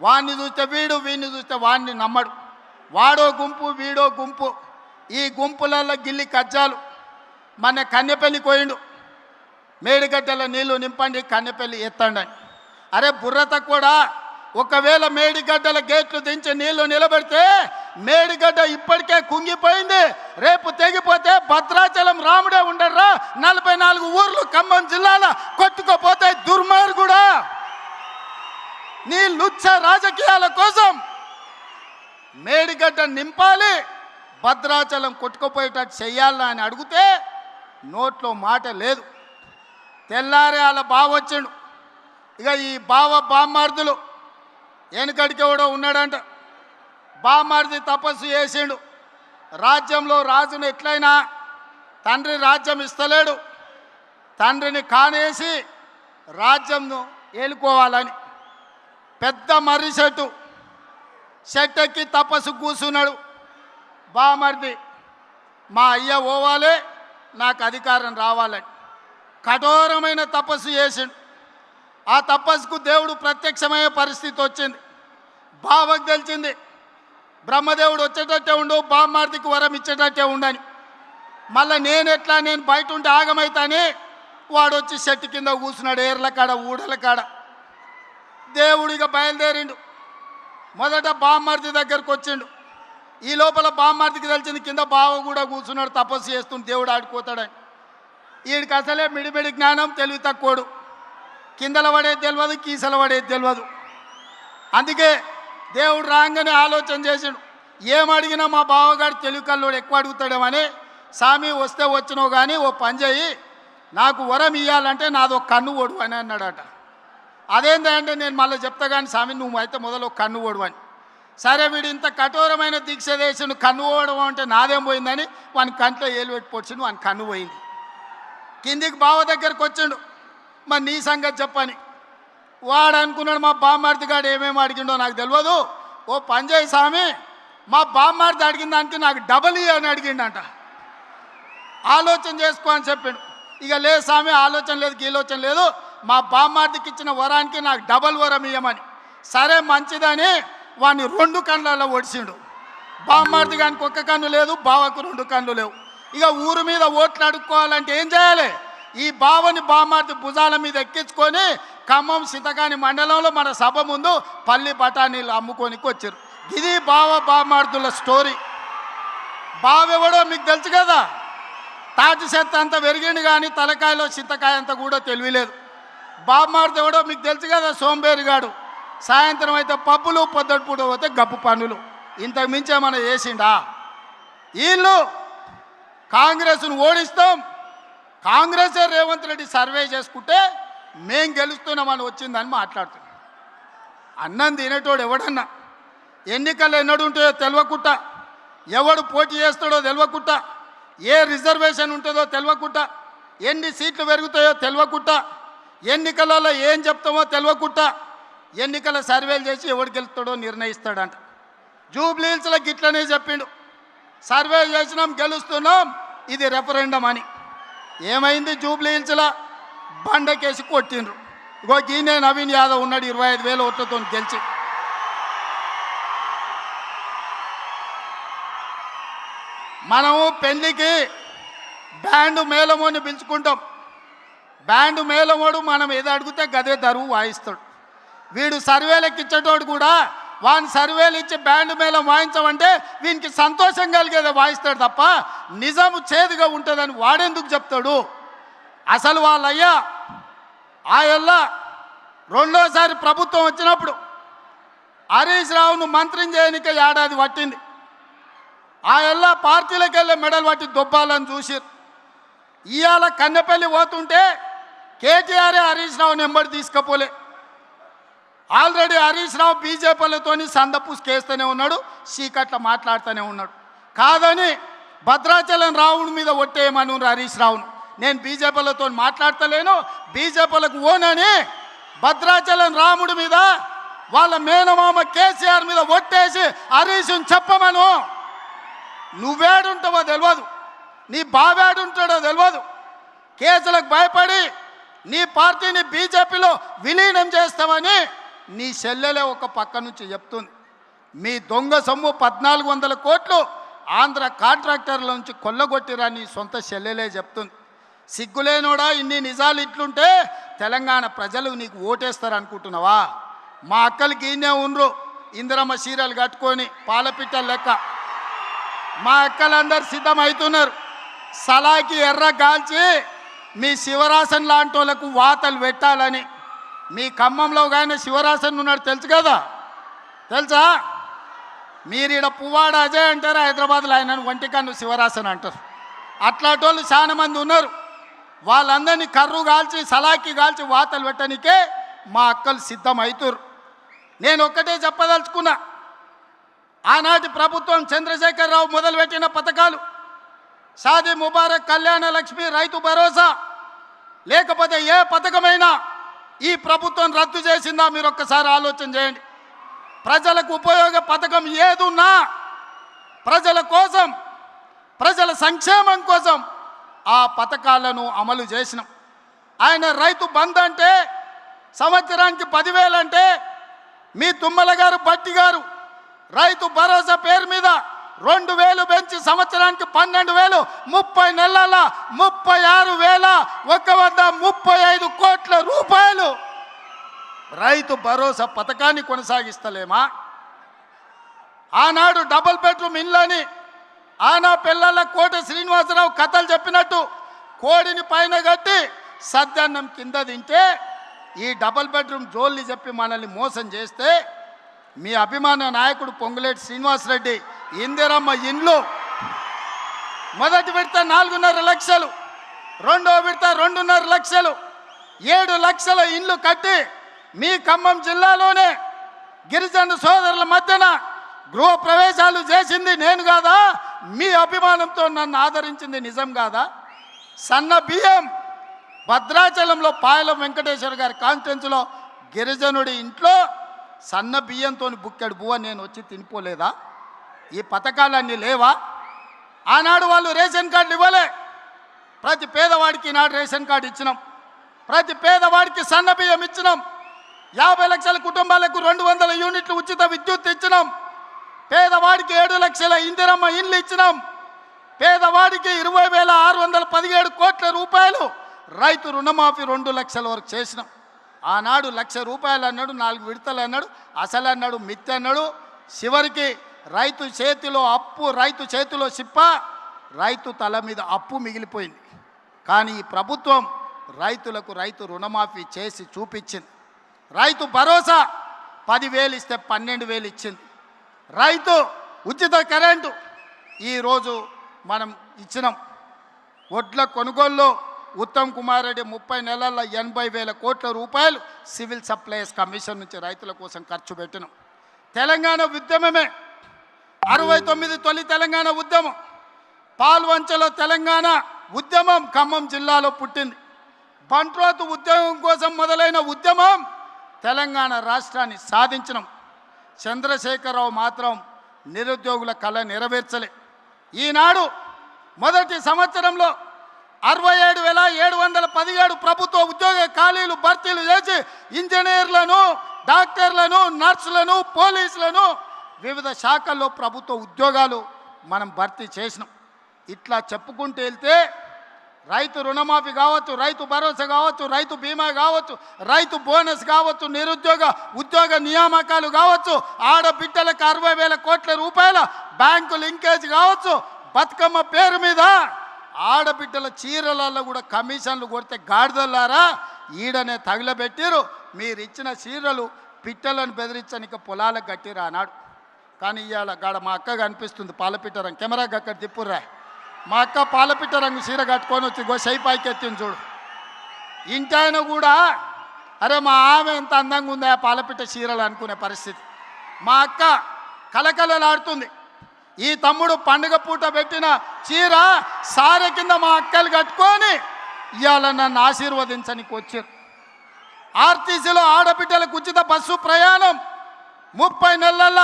వాడిని చూస్తే వీడు, వీడిని చూస్తే వాడిని నమ్మడు. వాడో గుంపు, వీడో గుంపు. ఈ గుంపులలో గిల్లి కజ్జాలు. మన కన్నెపల్లి పోయిండు, మేడిగడ్డల నీళ్లు నింపండి, కన్నెపల్లి ఎత్తండి అని. అరే బుర్ర తక్కువడా, ఒకవేళ మేడిగడ్డల గేట్లు దించి నీళ్లు నిలబెడితే మేడిగడ్డ ఇప్పటికే కుంగిపోయింది. రేపు తెగిపోతే భద్రాచలం రాముడే ఉండర్రా, 44 ఊర్లు ఖమ్మం జిల్లాలో కొట్టుకుపోతే దుర్మార్గుడా. నీ లుచ్చ రాజకీయాల కోసం మేడిగడ్డ నింపాలి, భద్రాచలం కొట్టుకుపోయేటట్టు చెయ్యాలా అని అడిగితే నోట్లో మాట లేదు. తెల్లారే వాళ్ళ బావ వచ్చిండు. ఇక ఈ బామ్మార్దులు వెనకడికి ఎవడో ఉన్నాడంట. బామ్మార్ది తపస్సు చేసిండు. రాజ్యంలో రాజును ఎట్లయినా తండ్రి రాజ్యం ఇస్తలేడు, తండ్రిని కానేసి రాజ్యంను ఏలుకోవాలని పెద్ద మర్రి చెట్టు ఎక్కి తపస్సు కూర్చున్నాడు. బామర్ది మా అయ్య పోవాలి, నాకు అధికారం రావాలని కఠోరమైన తపస్సు చేసిండు. ఆ తపస్సుకు దేవుడు ప్రత్యక్షమయ్యే పరిస్థితి వచ్చింది. బావకు తెలిసింది బ్రహ్మదేవుడు వచ్చేటట్టే ఉండు, బామ్మార్దికి వరం ఇచ్చేటట్టే ఉండని. మళ్ళీ నేను బయట ఉంటే ఆగమైతాని వాడు వచ్చి చెట్టు కింద కూర్చున్నాడు, ఏర్ల కాడ ఊడల కాడ. దేవుడిగా బయలుదేరిండు. మొదట బామ్మార్ది దగ్గరకు వచ్చిండు. ఈ లోపల బామ్మార్దికి తెలిసింది కింద బావ కూడా కూర్చున్నాడు, తపస్సు చేస్తుంటే దేవుడు ఆడిపోతాడని. వీడికి అసలే మిడిమిడి జ్ఞానం, తెలివి తక్కువడు. కిందల పడేది తెలియదు, కీసల పడేది తెలియదు. అందుకే దేవుడు రాగానే ఆలోచన చేసిండు, ఏమడిగినా మా బావగాడు తెలివి కల్లోడు ఎక్కువ అడుగుతాడేమని. స్వామి వస్తే వచ్చినావు కానీ ఓ పని చేయి, నాకు వరం ఇవ్వాలంటే నాదో కన్ను ఓడు అని అన్నాడట. అదేంటంటే నేను మళ్ళీ చెప్తా కానీ స్వామి నువ్వు అయితే మొదలు కన్ను ఓడు అని. సరే వీడు ఇంత కఠోరమైన దీక్ష చేసిండు, కన్ను ఓడడం అంటే నాదేం పోయిందని వాని కంట్లో ఏలు పెట్టి పొడిచిండు, వాని కన్ను పోయింది. కిందికి బావ దగ్గరకు వచ్చిండు, మరి నీ సంగతి చెప్పని. వాడు అనుకున్నాడు మా బామ్మార్ది గాడు ఏమేమి అడిగిండో నాకు తెలియదు, ఓ పని చేయి స్వామి, మా బామ్మార్ది అడిగిన దానికి నాకు డబల్ అని అడిగిండంట. ఆలోచన చేసుకో అని చెప్పిండు. ఇక లేదు స్వామి ఆలోచన లేదు, గీలోచన లేదు, మా బామ్మార్దికి ఇచ్చిన వరానికి నాకు డబల్ వరం ఇవ్వమని. సరే మంచిదని వాడిని 2 కళ్ళల్లో ఒడిచిండు. బామ్మార్ది గానికి 1 కన్ను లేదు, బావకు 2 కన్ను లేవు. ఇక ఊరు మీద ఓట్లు అడుక్కోవాలంటే ఏం చేయాలి? ఈ బావని బామ్మార్ది భుజాల మీద ఎక్కించుకొని ఖమ్మం సితకాని మండలంలో మన సభ ముందు పల్లి బఠానీలు అమ్ముకోనికి వచ్చారు. ఇది బామ్మార్దుల స్టోరీ. బావెవడో మీకు తెలుసు కదా, తాటి చెత్త అంత పెరిగిండు కానీ తలకాయలో చింతకాయ అంత కూడా తెలియలేదు. బామ్మార్ది ఎవడో మీకు తెలుసు కదా, సోంబేరిగాడు. సాయంత్రం అయితే పబ్బులు, పొద్దుటిపూట పోతే గప్పు పనులు. ఇంతకు మించి ఏమైనా చేసిండా? వీళ్ళు కాంగ్రెస్ను ఓడిస్తాం, కాంగ్రెసే రేవంత్ రెడ్డి సర్వే చేసుకుంటే మేం గెలుస్తున్నామని వచ్చిందని మాట్లాడుతున్నాం. అన్నం తినేటోడు ఎవడన్నా ఎన్నికలు ఎన్నడు ఉంటాయో తెలియకుండా, ఎవడు పోటీ చేస్తాడో తెలియకుండా, ఏ రిజర్వేషన్ ఉంటుందో తెలియకుండా, ఎన్ని సీట్లు పెరుగుతాయో తెలియకుండా, ఎన్నికలలో ఏం చెప్తామో తెలియకుండా ఎన్నికల సర్వేలు చేసి ఎవడు గెలుస్తాడో నిర్ణయిస్తాడంట. జూబ్లీహిల్స్లో గిట్లనే చెప్పిండు, సర్వే చేసినాం గెలుస్తున్నాం, ఇది రెఫరెండం అని. ఏమైంది? జూబ్లీహిల్స్లో బండకేసి కొట్టిండ్రు. ఇగో గీనే నవీన్ యాదవ్ ఉన్నాడు 25,000 ఓట్లతో గెలిచి. మనము పెళ్ళికి బ్యాండు మేళమోని పిలుచుకుంటాం. బ్యాండు మేళమోడు మనం ఏదో అడిగితే గదే దరువు వాయిస్తాడు. వీడు సర్వేలకు ఇచ్చేటోడు కూడా వాని సర్వేలు ఇచ్చి బ్యాండ్ మేళం వాయించమంటే వీనికి సంతోషం కలిగేదే వాయిస్తాడు తప్ప నిజము చేదుగా ఉంటుందని వాడెందుకు చెప్తాడు? అసలు వాళ్ళయ్యా ఆయల్లా 2వ ప్రభుత్వం వచ్చినప్పుడు హరీష్ రావును మంత్రిని చేయనికే ఏడాది పట్టింది. ఆయల్లా పార్టీలకు వెళ్ళే మెడల్ పట్టి దొబ్బాలని చూసిరు. ఇవాళ కన్నెపల్లి పోతుంటే కేటీఆర్ హరీష్ రావుని ఎంబడి తీసుకపోలే. ఆల్రెడీ హరీష్ రావు బీజేపీలతో సందపూసుకేస్తూనే ఉన్నాడు, చీకట్ల మాట్లాడుతూనే ఉన్నాడు. కాదని భద్రాచలం రావుని మీద ఒట్టేయమని హరీష్ రావును. నేను బీజేపీలతో మాట్లాడతలేను, బీజేపీలకు ఓనని భద్రాచలం రాముడి మీద వాళ్ళ మేనమామ కేసీఆర్ మీద ఒట్టేసి హరీష్ని చెప్పమను. నువ్వేడుంటావో తెలియదు, నీ బావేడుంటాడో తెలియదు. కేసులకు భయపడి నీ పార్టీని బీజేపీలో విలీనం చేస్తామని నీ చెల్లెలే ఒక పక్క నుంచి చెప్తుంది. మీ దొంగ సొమ్ము 1400 కోట్లు ఆంధ్ర కాంట్రాక్టర్ల నుంచి కొల్లగొట్టిరా నీ సొంత చెల్లెలే చెప్తుంది. సిగ్గులేనోడా, ఇన్ని నిజాలు ఇట్లుంటే తెలంగాణ ప్రజలు నీకు ఓటేస్తారు అనుకుంటున్నావా? మా అక్కలకి ఈయనే ఉండ్రు ఇందిరమ్మ చీరలు కట్టుకొని పాలపిట్టలు లెక్క. మా అక్కలందరూ సిద్ధమవుతున్నారు. సలాకి ఎర్ర గాల్చి మీ శివరాసన్ లాంటి వాళ్ళకు వాతలు పెట్టాలని. మీ ఖమ్మంలో కానీ శివరాసన్ ఉన్నాడు తెలుసు కదా, తెలుసా? మీరు ఈడ పువ్వాడ అజయ్ అంటారు, హైదరాబాద్లో ఆయన ఒంటికన్ను శివరాసన్ అంటారు. అట్లాంటి వాళ్ళు చాలా మంది ఉన్నారు. వాళ్ళందరినీ కర్రు కాల్చి సలాకి కాల్చి వాతలు పెట్టడానికే మా అక్కలు సిద్ధమవుతారు. నేను ఒక్కటే చెప్పదలుచుకున్నా, ఆనాటి ప్రభుత్వం చంద్రశేఖరరావు మొదలుపెట్టిన పథకాలు షాదీ ముబారక్, కళ్యాణ లక్ష్మి, రైతు భరోసా, లేకపోతే ఏ పథకమైనా ఈ ప్రభుత్వం రద్దు చేసిందా? మీరు ఒక్కసారి ఆలోచన చేయండి. ప్రజలకు ఉపయోగ పథకం ఏదున్నా ప్రజల కోసం, ప్రజల సంక్షేమం కోసం ఆ పథకాలను అమలు చేసినాం. ఆయన రైతు బంధు అంటే సంవత్సరానికి 10,000 అంటే, మీ తుమ్మల గారు బట్టి గారు రైతు భరోసా పేరు మీద 2,000 పెంచి సంవత్సరానికి 12,000, 30 నెలల 36,135 కోట్ల రూపాయలు రైతు భరోసా పథకాన్ని కొనసాగిస్తలేమా? ఆనాడు డబుల్ బెడ్రూమ్ ఇళ్ళని ఆనా పిల్లల కోట శ్రీనివాసరావు కథలు చెప్పినట్టు కోడిని పైన కట్టి సద్దన్నం కింద తింటే, ఈ డబుల్ బెడ్రూమ్ జోల్ని చెప్పి మనల్ని మోసం చేస్తే, మీ అభిమాన నాయకుడు పొంగులేటి శ్రీనివాసరెడ్డి ఇందిరమ్మ ఇండ్లు మొదటి విడత 4.5 లక్షలు, రెండో విడత 2.5 లక్షలు, 7 లక్షల ఇండ్లు కట్టి మీ ఖమ్మం జిల్లాలోనే గిరిజన సోదరుల మధ్యన గృహ ప్రవేశాలు చేసింది నేను కాదా? మీ అభిమానంతో నన్ను ఆదరించింది నిజం కాదా? సన్న బియ్యం భద్రాచలంలో పాయలం వెంకటేశ్వర గారి కాన్స్టిట్యున్సీలో గిరిజనుడి ఇంట్లో సన్న బియ్యంతో బుక్కెడు బువ్వ నేను వచ్చి తినిపోలేదా? ఈ పథకాలన్నీ లేవా? ఆనాడు వాళ్ళు రేషన్ కార్డులు ఇవ్వలే. ప్రతి పేదవాడికి ఈనాడు రేషన్ కార్డు ఇచ్చినాం. ప్రతి పేదవాడికి సన్న బియ్యం ఇచ్చినాం. 50 లక్షల కుటుంబాలకు 200 యూనిట్లు ఉచిత విద్యుత్ ఇచ్చినాం. పేదవాడికి 7 లక్షల ఇందిరమ్మ ఇండ్లు ఇచ్చినాం. పేదవాడికి 20,617 కోట్ల రూపాయలు రైతు రుణమాఫీ 2 లక్షల వరకు చేసినాం. ఆనాడు 1,00,000 రూపాయలు అన్నాడు, 4 విడతలు అన్నాడు, అసలు అన్నాడు, మిత్తి అన్నాడు. చివరికి రైతు చేతిలో అప్పు, రైతు చేతిలో సిప్ప, రైతు తల మీద అప్పు మిగిలిపోయింది. కానీ ఈ ప్రభుత్వం రైతులకు రైతు రుణమాఫీ చేసి చూపించింది. రైతు భరోసా 10,000 ఇస్తే 12,000 ఇచ్చింది. రైతు ఉచిత కరెంటు ఈరోజు మనం ఇచ్చినాం. వడ్ల కొనుగోలులో ఉత్తమ్ కుమార్ రెడ్డి 30 నెలల్లో 80,000 కోట్ల రూపాయలు సివిల్ సప్లైస్ కమిషన్ నుంచి రైతుల కోసం ఖర్చు పెట్టినాం. తెలంగాణ ఉద్యమమే 69 తొలి తెలంగాణ ఉద్యమం, పాల్వంచలో తెలంగాణ ఉద్యమం ఖమ్మం జిల్లాలో పుట్టింది. బంట్రోతు ఉద్యమం కోసం మొదలైన ఉద్యమం తెలంగాణ రాష్ట్రాన్ని సాధించినాం. చంద్రశేఖరరావు మాత్రం నిరుద్యోగుల కళ నెరవేర్చలే. ఈనాడు మొదటి సంవత్సరంలో 67,717 ప్రభుత్వ ఉద్యోగ ఖాళీలు భర్తీలు చేసి ఇంజనీర్లను, డాక్టర్లను, నర్సులను, పోలీసులను వివిధ శాఖల్లో ప్రభుత్వ ఉద్యోగాలు మనం భర్తీ చేసినాం. ఇట్లా చెప్పుకుంటూ వెళ్తే రైతు రుణమాఫీ కావచ్చు, రైతు భరోసా కావచ్చు, రైతు బీమా కావచ్చు, రైతు బోనస్ కావచ్చు, నిరుద్యోగ ఉద్యోగ నియామకాలు కావచ్చు, ఆడబిడ్డలకు 60,000 కోట్ల రూపాయల బ్యాంకు లింకేజ్ కావచ్చు, బతుకమ్మ పేరు మీద ఆడబిడ్డల చీరలలో కూడా కమిషన్లు కొడితే గాడిదల్లారా ఈడనే తగిలబెట్టిరు. మీరు ఇచ్చిన చీరలు పిట్టలను బెదిరించనిక పొలాలకు కట్టిరా అన్నాడు. కానీ ఇవాళ గాడ మా అక్క కనిపిస్తుంది పాలపిట్ట రంగు, కెమెరాకి అక్కడ తిప్పుర్రా. మా అక్క పాలపిట్ట రంగు చీర కట్టుకొని వచ్చి సైపాయికి ఎత్తింది చూడు. ఇంటాయన కూడా అరే మా ఆమె ఎంత అందంగా ఉందా పాలపిట్ట చీరలు అనుకునే పరిస్థితి. మా అక్క కలకలలాడుతుంది. ఈ తమ్ముడు పండుగ పూట పెట్టిన చీర సారె కింద మా అక్కలు కట్టుకొని ఇవాళ నన్ను ఆశీర్వదించడానికి వచ్చారు. ఆర్టీసీలో ఆడబిడ్డలకు ఉచిత బస్సు ప్రయాణం 30 నెలల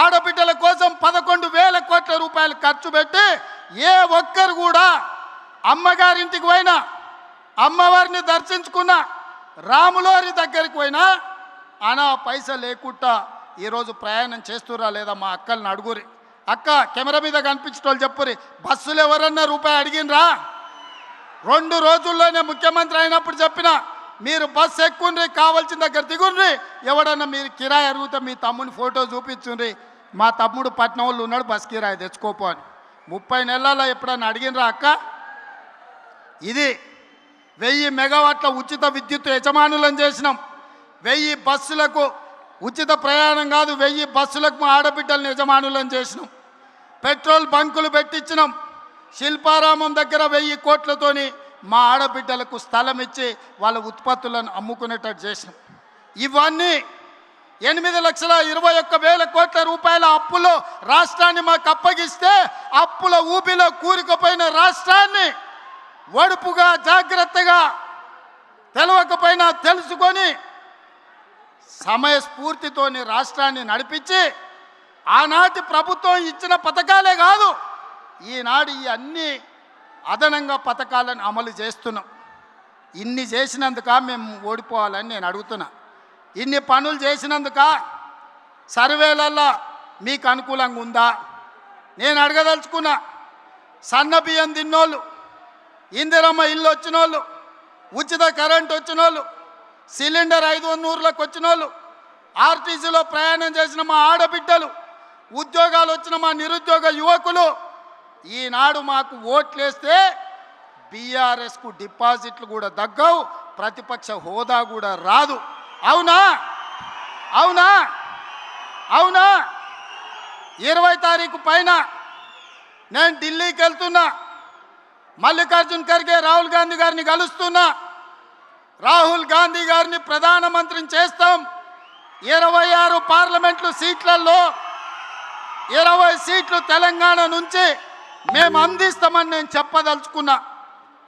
ఆడబిడ్డల కోసం 11,000 కోట్ల రూపాయలు ఖర్చు పెట్టి ఏ ఒక్కరు కూడా అమ్మగారింటికి పోయినా, అమ్మవారిని దర్శించుకున్న, రాములోరి దగ్గరికి పోయినా అనా పైస లేకుండా ఈరోజు ప్రయాణం చేస్తురా లేదా మా అక్కల్ని అడుగురి. అక్క కెమెరా మీద కనిపించేటోళ్ళు చెప్పురి, బస్సులు ఎవరన్నా రూపాయి అడిగినరా? 2 రోజుల్లోనే ముఖ్యమంత్రి అయినప్పుడు చెప్పిన, మీరు బస్సు ఎక్కుండ్రి, కావాల్సిన దగ్గర దిగుండ్రి, ఎవడన్నా మీరు కిరాయి అడిగితే మీ తమ్ముని ఫోటో చూపించుండ్రి, మా తమ్ముడు పట్నం వాళ్ళు ఉన్నాడు, బస్ కిరాయి తెచ్చుకోపో అని. 30 నెలల్లో ఎప్పుడన్నా అడిగినరా అక్క? ఇది 1000 మెగావాట్ల ఉచిత విద్యుత్ యజమానులను చేసినాం. 1000 బస్సులకు ఉచిత ప్రయాణం కాదు, 1000 బస్సులకు మా ఆడబిడ్డలను యజమానులను చేసినాం. పెట్రోల్ బంకులు పెట్టించినాం. శిల్పారామం దగ్గర 1000 కోట్లతోని మా ఆడబిడ్డలకు స్థలం ఇచ్చి వాళ్ళ ఉత్పత్తులను అమ్ముకునేటట్టు చేసినాం. ఇవన్నీ 8,21,000 కోట్ల రూపాయల అప్పులో రాష్ట్రాన్ని మాకు అప్పగిస్తే, అప్పుల ఊబిలో కూరుకుపోయిన రాష్ట్రాన్ని ఒడుపుగా జాగ్రత్తగా తెలవకపోయినా తెలుసుకొని సమయస్ఫూర్తితోని రాష్ట్రాన్ని నడిపించి ఆనాటి ప్రభుత్వం ఇచ్చిన పథకాలే కాదు, ఈనాడు ఈ అన్ని అదనంగా పథకాలను అమలు చేస్తున్నాం. ఇన్ని చేసినందుక మేము ఓడిపోవాలని నేను అడుగుతున్నా. ఇన్ని పనులు చేసినందుక సర్వేలల్లో మీకు అనుకూలంగా ఉందా? నేను అడగదలుచుకున్నా. సన్న బియ్యం తిన్నోళ్ళు, ఇందిరమ్మ ఇల్లు వచ్చినోళ్ళు, ఉచిత కరెంట్ వచ్చినోళ్ళు, సిలిండర్ 500లకు వచ్చినోళ్ళు, ఆర్టీసీలో ప్రయాణం చేసిన మా ఆడబిడ్డలు, ఉద్యోగాలు వచ్చిన మా నిరుద్యోగ యువకులు ఈనాడు మాకు ఓట్లేస్తే బీఆర్ఎస్కు డిపాజిట్లు కూడా తగ్గవు, ప్రతిపక్ష హోదా కూడా రాదు. అవునా? అవునా? అవునా? 20 తారీఖు పైన నేను ఢిల్లీకి వెళ్తున్నా. మల్లికార్జున్ ఖర్గే రాహుల్ గాంధీ గారిని కలుస్తున్నా. రాహుల్ గాంధీ గారిని ప్రధానమంత్రిని చేస్తాం. 26 పార్లమెంట్లు సీట్లలో 20 సీట్లు తెలంగాణ నుంచి మేము అందిస్తామని నేను చెప్పదలుచుకున్నా.